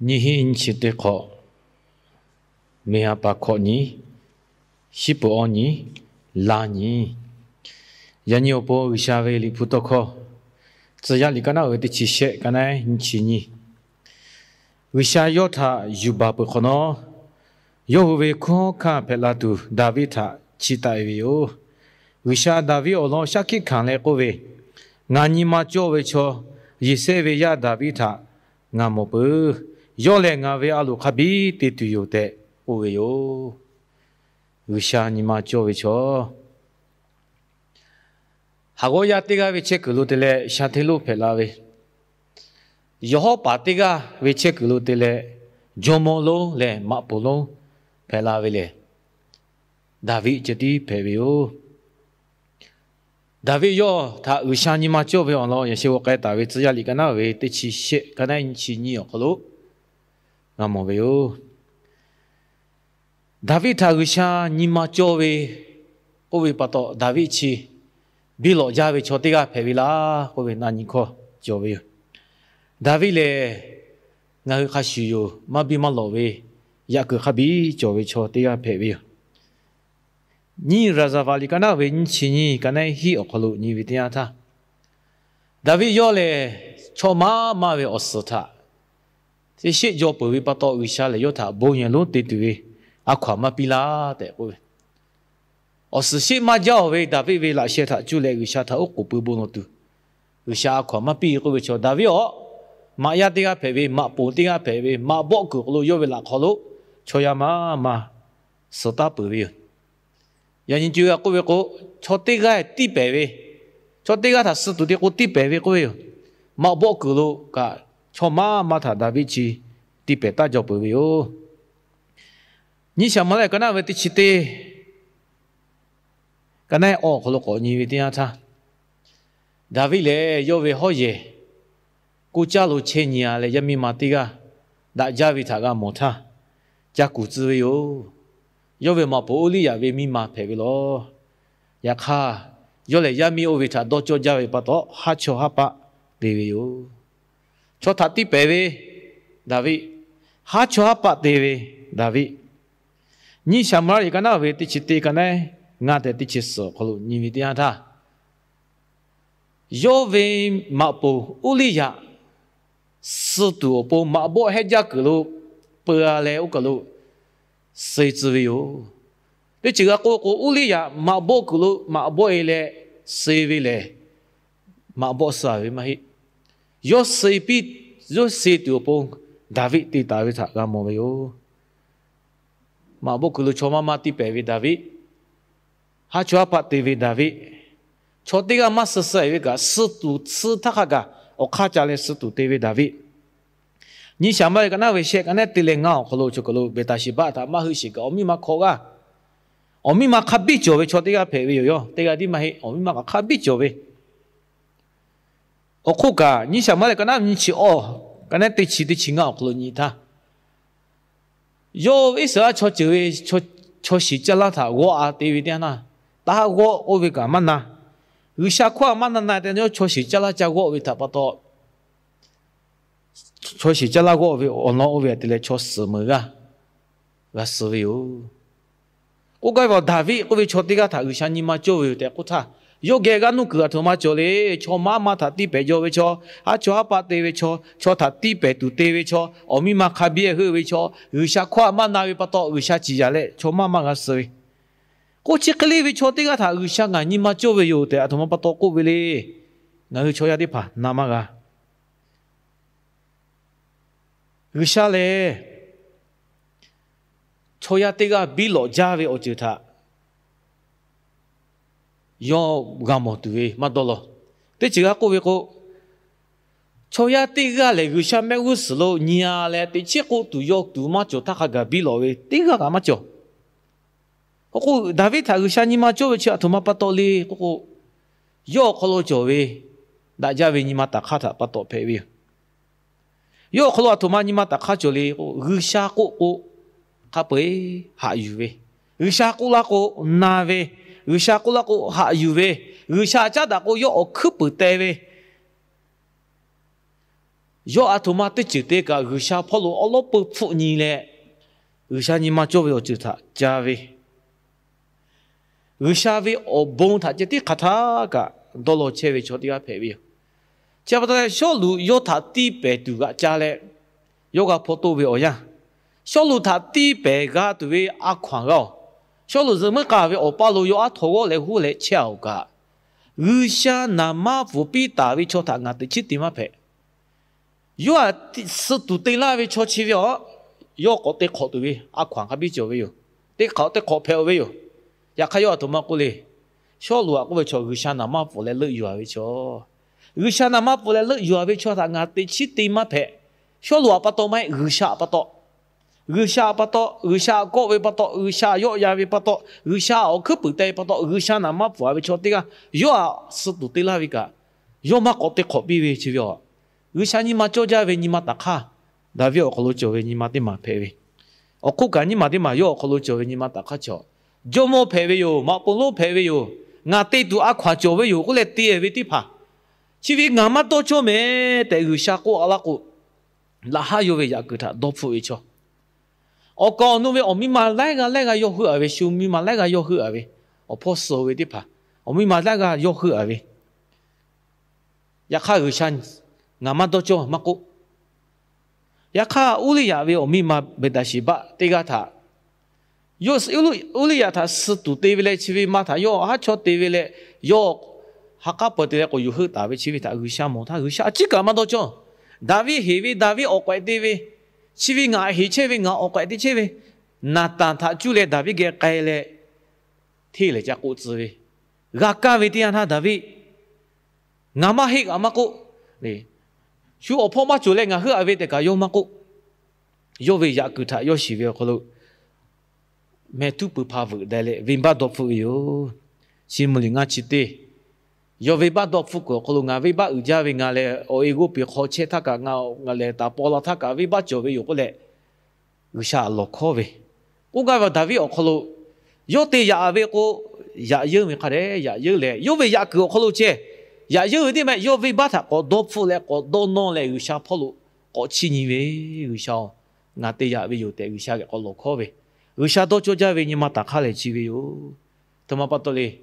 你很吃得苦，没有把苦你，是不爱你，拉你，人有不下为你不多苦，只要你跟他为的去学，跟他很吃你，为啥要他有把不可能？要为苦看佩拉杜大卫他期待为哟，为啥大卫我老下去看来个为，俺你妈教为错，一些为呀大卫他，俺没不。要来俺为阿鲁卡比的都有的，我为哟，为啥你妈教为错？哈个呀，这个为切格鲁的嘞，下天路陪拉为，以后把这个为切格鲁的嘞，周末路嘞，马布路陪拉为嘞，大卫这里陪为哟，大卫哟，他为啥你妈教为完了，也是我该大卫只要你跟他为的去写，跟他一起你哦，好喽。那么为哟，大卫他为啥你妈教为，我为把到大卫去，比老家为瞧这个陪为啦，我为那你可教为，大卫嘞，我还需要马比马老为，也个还比教为瞧这个陪为，你让啥法里跟他为你去你跟他去好喽，你为这样他，大卫要嘞，瞧妈妈为我死他。这些要不会把到为啥来要他不愿路对对，啊快嘛比啦的不？哦是些嘛叫为大卫为那些他就来为啥他我不不弄对，为啥快嘛比个为叫大卫哦，嘛呀这个陪为嘛不这个陪为嘛不个路要为哪好路，瞧呀嘛是大不为，人家就要个为个瞧这个地陪为，瞧这个他是读的个地陪为个为，嘛不个路个。瞧妈他大卫去，地北大叫不为哟。你想么来跟他为的去的，跟他哦，可能个你为的样他，大卫嘞要为好嘢，古家路千年啊嘞，一米马地个，大家为他个莫他，家古之为哟，要为马不利呀为米马陪为咯，呀卡，要来一米我为他多做家为不多，哈瞧哈把为为哟。cho thật tí bể về David hát cho hát bát về David ni samar cái nào về tí chỉ tí cái này ngã để tí chỉ sợ kalau ni về tiếng ta yo về mà bộ uliya sư tu bộ mà bộ hết giá cái lô bữa lẽ cái lô xây dựng về yo để chỉ có uliya mà bộ cái lô mà bộ lẽ xây về lẽ mà bộ sao về mà hết yo xây bị yo xây tiêu bông David thì David thật là một điều mà bố cứ cho mama thì bé với David ha cho apa thì với David cho tí cái mà sự sai với cả sự tu sự thắc cả ở khác trả lại sự tu thì với David你想嘛cái nào về xe cái này thì lên ngao kalau cho kalau beta si ba ta mà hơi si cái ông mà khó cả ông mà khác biệt cho với cho tí cái bé với yo tí cái đi mà ông mà khác biệt cho với我酷噶，你想嘛？个那你去哦，个那对起的情啊，可你他，有为啥瞧就为瞧习家那他我啊对不对呐？但我为干嘛呢？为啥块嘛那的要瞧习家那家我为他不到，瞧习家那我为我那我为的来瞧什么个？个思维哦，我讲话大卫我为瞧这个他为啥你妈就为的不他？有个个努个他妈做嘞，瞧妈妈他地白做为瞧，啊瞧阿爸地为瞧，瞧他地白都地为瞧，我咪妈卡别去为瞧，有下夸妈那为不到，有下几下嘞，瞧妈妈个思维。我这个嘞为瞧这个他有下俺你妈做为有的，他妈不到过为嘞，俺有瞧下的怕那么个，有下嘞，瞧下这个比老家为我就他。yo gamo tuwe madolo te chiga ko we ko choya tiga le gu sha me gu slo nya le te chi ko tu yo tu ma cho ta ga bi lo we tiga ga ma cho ko david ta gu sha ni ma cho we chi atuma pa to le ko yo ko lo cho we da ja we ni ma ta kha ta pa to pe we yo ko lo atuma ni ma ta kha cho le gu sha ko ka pe ha yu we gu sha ko la ko na we người xa cô là cô hạ yêu về người xa cha đã cô yo ở khứ bự tê về 有阿图马的就这个有下跑路，阿拉不服你嘞，有下你妈作为就他加位，有下位我帮他这的卡他个，到了车位坐的个排位，接不到小路有他地白度个加嘞，有个跑道位哦呀，小路他地白个对位阿宽个，小路什么价位我把路有阿拖过来户来敲个，有下那么不比大位坐他阿的去点么排。有啊，是都对那位坐起了，有个得考对位，阿宽还比较位哟，得考票位哟，也看有多么过来，小路啊，我坐有下那么不来乐有啊位坐，有下那么不来乐有啊位坐，他阿得去对么排，小路啊不到买，有下不到，有下不到，有下高位不到，有下有呀位不到，有下我可不带不到，有下那么不位坐的个，有啊是都对那位个，有嘛个得考比位去了。有些你妈做家为你妈打卡，那为我可能做为你妈的妈陪为，我苦干你妈的妈有可能做为你妈打卡做，做么陪为有，马不路陪为有，俺对都阿夸做为有，我来对为的怕，其实俺妈多做没，但有下过阿拉个，那还有为呀个他多付为做，我讲侬为我咪妈来个要喝为，小咪妈来个要喝为，我怕死为的怕，我咪妈来个要喝为，也看有些。俺妈都做嘛个，也看屋里也为我咪妈没得西巴，这个他，有时屋里也他是都对为来去为嘛他有还错对为来有，还搞不得来个有好大为去为他有些么他有些这个嘛都做，大为黑为大为恶怪对为，去为俺黑去为俺恶怪的去为，那当他就来大为给改来，提来加股子为，俺家为的他大为，俺妈黑俺妈个，嘞。就我婆妈做嘞，俺喝阿维的个有嘛个，有为呀个他有时为可能，没都不怕不得嘞，为把多付有，是么哩俺去的，有为把多付个，可能俺为把有家为俺嘞，我一个别好切他个俺嘞打包了他个为把做为有个嘞，有下落口为，我讲话大为我可能，有的呀为个呀有为看嘞呀有嘞，有为呀个可能切。也有的嘛，有为把他搞多付来，搞多弄来有下跑路，搞起你为有下，俺对也为有的有下个搞落考为，有下多做家为你妈打卡来去为有，他妈不得嘞，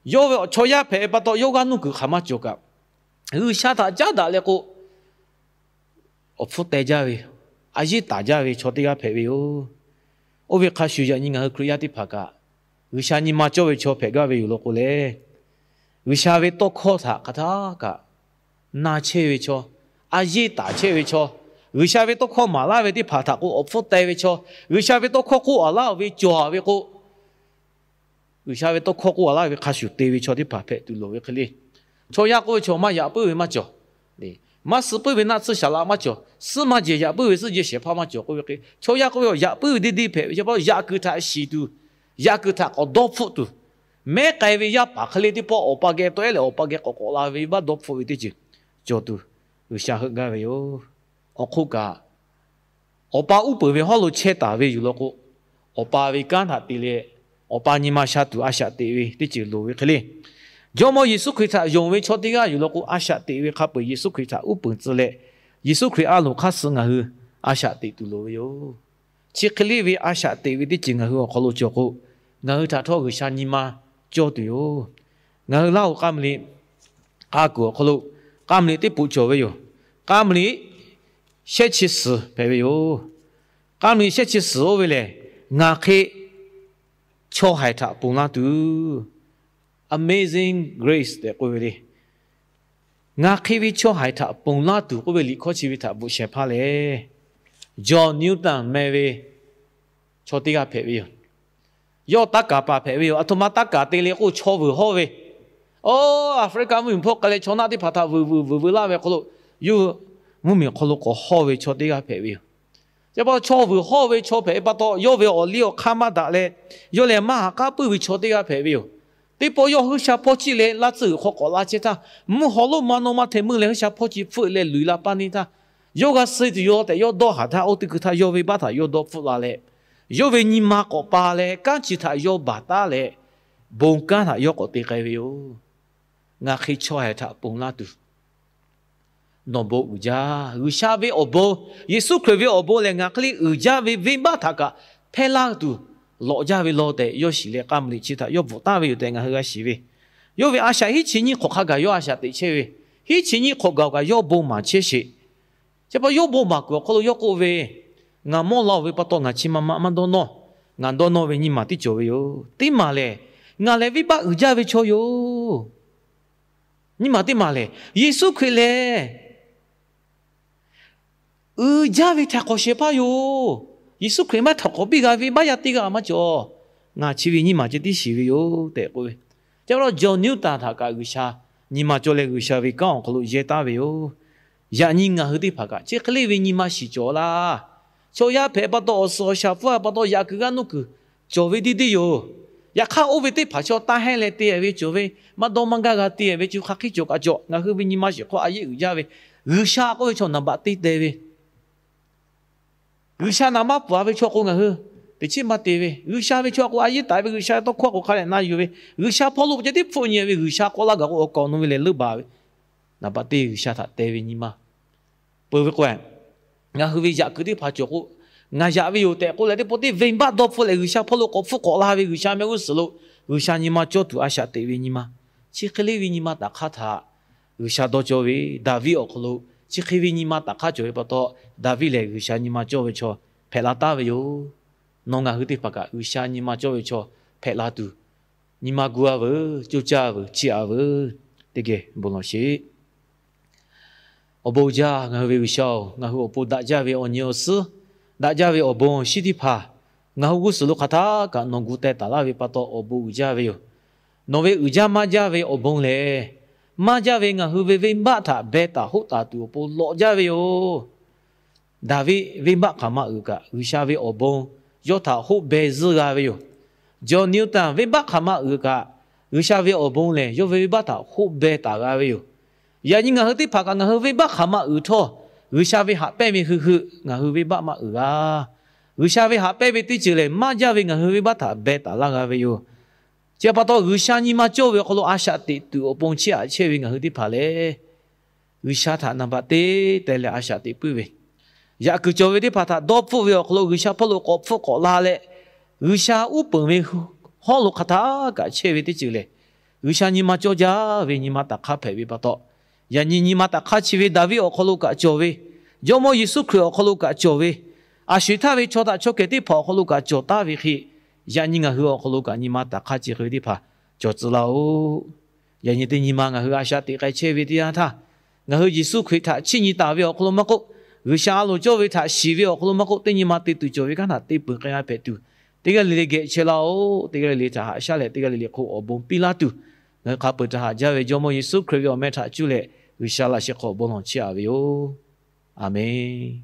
有为抽呀赔不到，有个弄个还嘛做个，有下他家打那个，我付代价为，阿姨大家为抽的个赔为有，我为看学校你俺可以的拍个，有下你妈做为抽赔个为有落过嘞。为啥为多考察个他个，拿车为错，阿姨打车为错，为啥为多考马拉为的爬塔个我付带为错，为啥为多考个阿拉为做为个，为啥为多考个阿拉为卡修带为错的爬配对路为可哩，错呀个为错嘛也不为嘛做，哩，嘛是不为那次下拉嘛做，是嘛就也不为自己斜跑嘛做个为个，错呀个为也不为的配，也不也个他西度，也个他个多付度。没改为呀，把克里的包我把给对了，我把给我过来为把多付为的就，就都有下很改为哟，我苦噶，我把五百为好路切打为有了个，我把为干他的嘞，我把你妈下度阿下地位的就路为克哩，要么耶稣亏他用为错的个有了个阿下地位，他被耶稣亏他五百之嘞，耶稣亏阿路卡死俺去阿下地度路哟，切克里为阿下地位的就俺去我路就个，俺去他托个下你妈。做对哟，俺老干么哩，阿哥可能干么哩的不做为哟，干么哩写起诗陪为哟，干么哩写起诗我为嘞，俺去敲海他不拿都 ，Amazing Grace 的我为嘞，俺去为敲海他不拿都我为离开起为他不写怕嘞，John Newton 没为，敲这个陪为哟。要大家把陪位，阿他妈大家对嘞我错不好喂，哦，阿非干文破个嘞从哪里把他喂拉喂可能有我们可能个好喂错这个陪位，要不错不好喂错陪不到，要为我了看嘛达嘞，要来嘛个不为错这个陪位，对不要好下破起嘞，那只好个垃圾他，唔好咯嘛侬嘛听门嘞下破起付嘞累啦半年他，要个事就要得要多下他，我对个他要为把他要多付啦嘞。有为你妈个爸嘞，刚起他有把大嘞，不干他有个地个哟，俺可以敲下他崩那度， nobo uja usha ve obo Yesu kreve obo le ngakli uja ve vimba thaka phela tu lo ja ve lo te yo shi le kamli chita yo vota ve te nga ha shi ve yo ve asha hi chini khokha ga yo asha te che ve hi chini khokga ga yo bo ma che shi che ba yo bo ma ko kholo yo ko ve nga mo lo ve pa to nga chi ma ma do no nga do no ve ni ma ti cho ve yo ti ma le nga le vi ba uja ve cho yo ni ma ti ma le Yesu kwe le 자위 타고 싶어요. 예수 그리스도 타고 비가 비바야티가 아마죠. 나 지위니 맞지 시위요. 대고. 저로 저 뉴타 타가 의샤 니마 졸래 의샤비 강 걸로 예다베요. 야닝아 흐디 파가 제클리비 니마 시죠라. 저야 배바도 어서 샤프아바도 야그가 누그 저위디디요. 야카 오베티 파쇼 따헬레 띠에비 저위 마도망가가 띠에비 주 카키 조가죠. 나 흐비 니마 시고 아예 의자베 의샤고 저 남바티 데비 의샤 남아 부하베 초고가 흐 대치 맞대베 의샤베 초고 아예 다베 의샤 또 코고 가래 나 유베 의샤 폴로 제디 푸니에베 의샤 콜라가고 오코노벨레 르바베 나바티 의샤 다 데베니마 버베고 nga hư vi dạ cứ đi phá chỗ cô nga dạ vi yêu tệ cô lại đi bố đi vinh bát đốt phụ lại gửi xa phụ lục có phụ có la vi gửi xa mấy cái sự lục gửi xa nhưng mà cho tụ ai xa tệ vi nhưng mà chỉ khi vi nhưng mà đã khát thà gửi xa đó cho vi David ở cô chỉ khi vi nhưng mà đã khát cho vi bắt đầu David lại gửi xa nhưng mà cho vi cho phải là ta vi yêu nó nga hư đi phá cả gửi xa nhưng mà cho vi cho phải là tụ nhưng mà gua với chú cha với chị à với thế kia bốn nói gì Obo ja nga we wishaw nga hu opo da ja we onyo su da ja we obo shiti pha nga hu su lu khatha ka no gu te ta la we pa to obo ja we no we uja ma ja we obo le ma ja we nga hu we ba tha be ta hu ta tu opo lo ja we yo da we ba kha ma u ka wisha we obo yo tha hu be zu ga we yo jo newton we ba kha ma u ka wisha we obo le yo we ba tha hu be ta ga we yo ya ni nga hati phaka nga hwe ba khama u tho usha we ha pe mi hu nga hwe ba ma u ga usha we ha pe be ti chile ma ja we nga hwe ba tha be ta la ga we yo che pa to usha ni ma cho we kholo asha ti tu opong chi a che we nga hti pha le usha tha na ba te te le asha ti pu we ya ku cho we ti pha tha do phu we kholo usha pholo ko phu ko la le usha u pong we ho lo khatha ka che we ti chile usha ni ma cho ja we ni ma ta kha phe we pa to ya ni ma ta kha chi we David o kholo ka cho we jo mo Yesu Christ o kholo ka cho we a shi tha we cho ta cho ke ti pho kholo ka cho ta we khi ya ni nga hu o kholo ka ni ma ta kha chi he ti pha cho zi la o ya ni ti ni ma nga hu a sha ti kai che we ti ya tha nga hu Yesu Christ tha chi ni ta we o kholo ma ko hu sha lo cho we tha shi we o kholo ma ko ti ni ma ti tu cho we ka na ti pu ka ya pe tu ti ga le ge che la o ti ga le tha ha sha le ti ga le ko o bon pi la tu nga ka pu tha ja we jo mo Yesu Christ o me tha chu le wishala shi ko bon chi a we o amen